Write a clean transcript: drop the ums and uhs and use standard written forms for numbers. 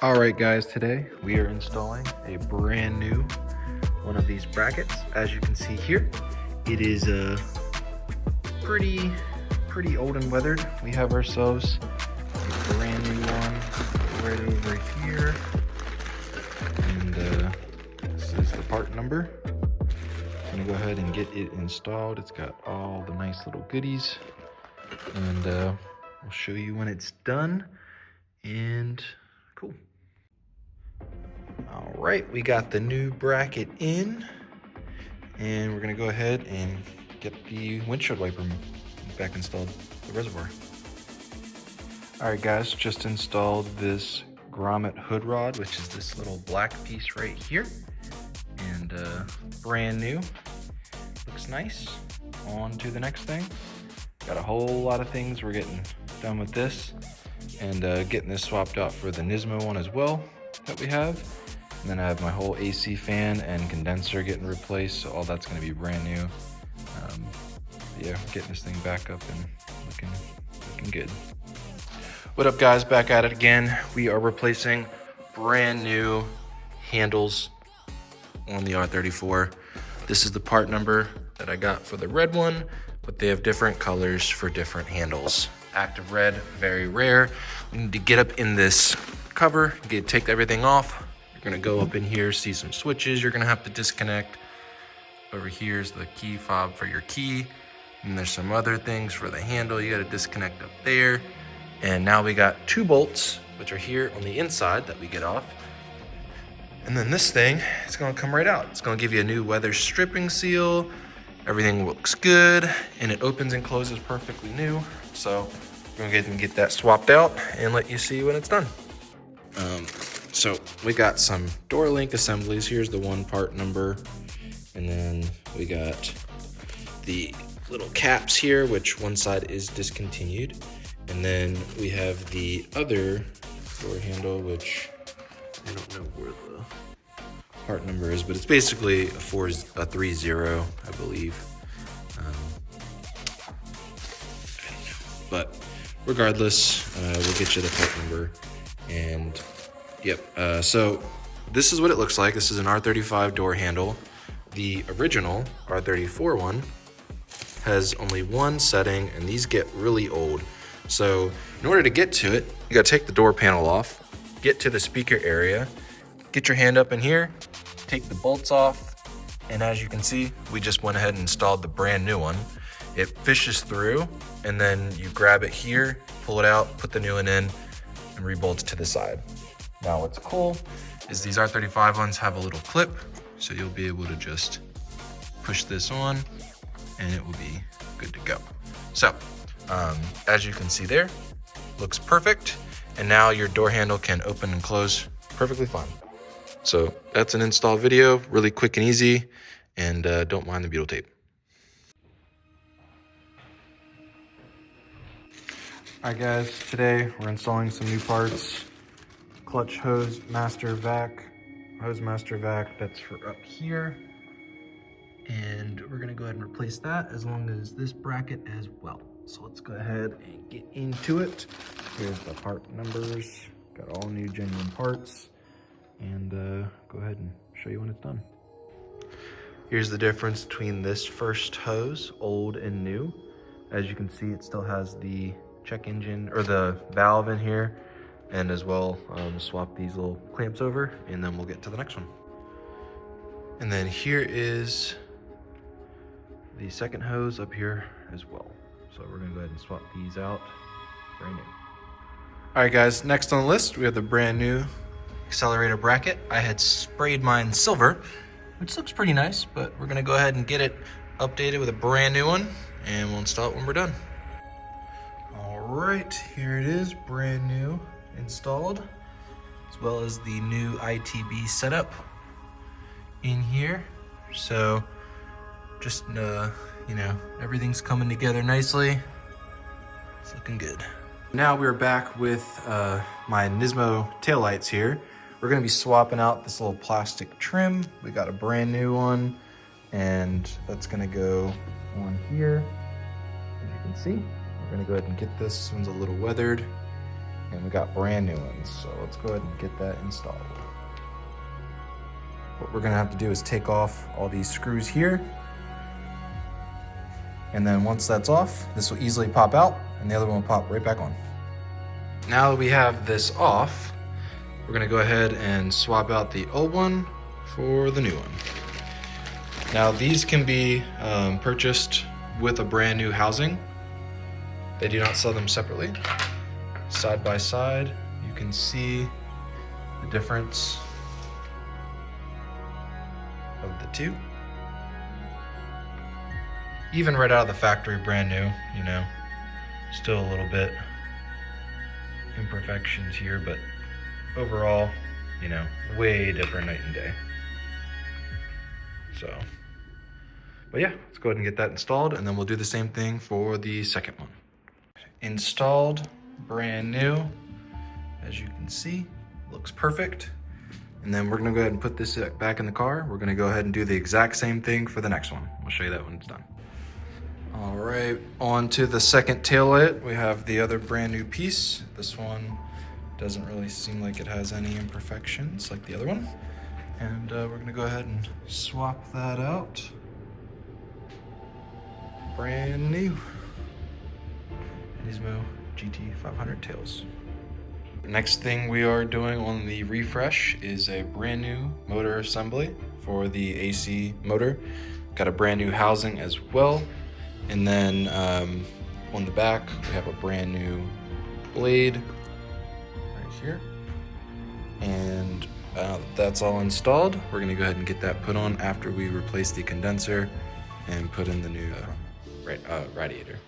Alright guys, today we are installing a brand new one of these brackets. As you can see here, it is pretty old and weathered. We have ourselves a brand new one right over here. And this is the part number. I'm gonna go ahead and get it installed. It's got all the nice little goodies. And I'll show you when it's done. And cool. All right, we got the new bracket in, and we're gonna go ahead and get the windshield wiper back installed, the reservoir. All right guys, just installed this grommet hood rod, which is this little black piece right here, and brand new. Looks nice. On to the next thing. Got a whole lot of things we're getting done with this, and getting this swapped out for the Nismo one as well that we have. And then I have my whole AC fan and condenser getting replaced, so all that's going to be brand new. Yeah, getting this thing back up and looking good. What up guys, back at it again. We are replacing brand new handles on the R34. This is the part number that I got for the red one, but they have different colors for different handles. Active red, very rare. We need to get up in this cover, take everything off. You're gonna go up in here, see some switches you're gonna have to disconnect. Over here's the key fob for your key. And there's some other things for the handle you gotta disconnect up there. And now we got 2 bolts, which are here on the inside that we get off. And then this thing, it's gonna come right out. It's gonna give you a new weather stripping seal. Everything looks good, and it opens and closes perfectly new. So we're gonna go ahead and get that swapped out and let you see when it's done. So we got some door link assemblies. Here's the one part number. And then we got the little caps here, which one side is discontinued. And then we have the other door handle, which I don't know where the part number is, but it's basically a 3-0, I believe. But regardless, we'll get you the part number. And yep, so this is what it looks like. This is an R35 door handle. The original R34 one has only one setting, and these get really old. So in order to get to it, you gotta take the door panel off, get to the speaker area, get your hand up in here, take the bolts off, and as you can see, we just went ahead and installed the brand new one. It fishes through, and then you grab it here, pull it out, put the new one in, and rebolt it to the side. Now what's cool is these R35 ones have a little clip, so you'll be able to just push this on and it will be good to go. So as you can see there, looks perfect. And now your door handle can open and close perfectly fine. So that's an install video, really quick and easy, and don't mind the butyl tape. All right guys, today we're installing some new parts. Clutch hose master vac, that's for up here. And we're gonna go ahead and replace that as long as this bracket as well. So let's go ahead and get into it. Here's the part numbers, got all new genuine parts. And go ahead and show you when it's done. Here's the difference between this first hose, old and new. As you can see, it still has the check engine or the valve in here, and as well swap these little clamps over, and then we'll get to the next one. And then here is the second hose up here as well. So we're gonna go ahead and swap these out, brand new. All right guys, next on the list, we have the brand new Accelerator bracket. I had sprayed mine silver, which looks pretty nice, but we're gonna go ahead and get it updated with a brand new one, and we'll install it when we're done. All right, here it is, brand new installed, as well as the new ITB setup in here. So just, you know, everything's coming together nicely. It's looking good. Now we're back with my Nismo taillights here. We're gonna be swapping out this little plastic trim. We got a brand new one, and that's gonna go on here. As you can see, we're gonna go ahead and get this. This one's a little weathered. and we got brand new ones. So let's go ahead and get that installed. What we're gonna have to do is take off all these screws here. And then once that's off, this will easily pop out and the other one will pop right back on. Now that we have this off, we're gonna go ahead and swap out the old one for the new one. Now these can be purchased with a brand new housing. They do not sell them separately. Side by side, you can see the difference of the two. Even right out of the factory, brand new, you know, still a little bit imperfections here, but overall, you know, way different night and day. So, but yeah, let's go ahead and get that installed, and then we'll do the same thing for the second one. Installed, brand new, as you can see, looks perfect. And then we're gonna go ahead and put this back in the car. We're gonna go ahead and do the exact same thing for the next one. I'll show you that when it's done. All right, on to the second taillight. We have the other brand new piece. This one doesn't really seem like it has any imperfections like the other one. And we're gonna go ahead and swap that out. Brand new Nismo GT500 tails. Next thing we are doing on the refresh is a brand new motor assembly for the AC motor. Got a brand new housing as well. And then on the back, we have a brand new blade right here. And that's all installed. We're gonna go ahead and get that put on after we replace the condenser and put in the new radiator.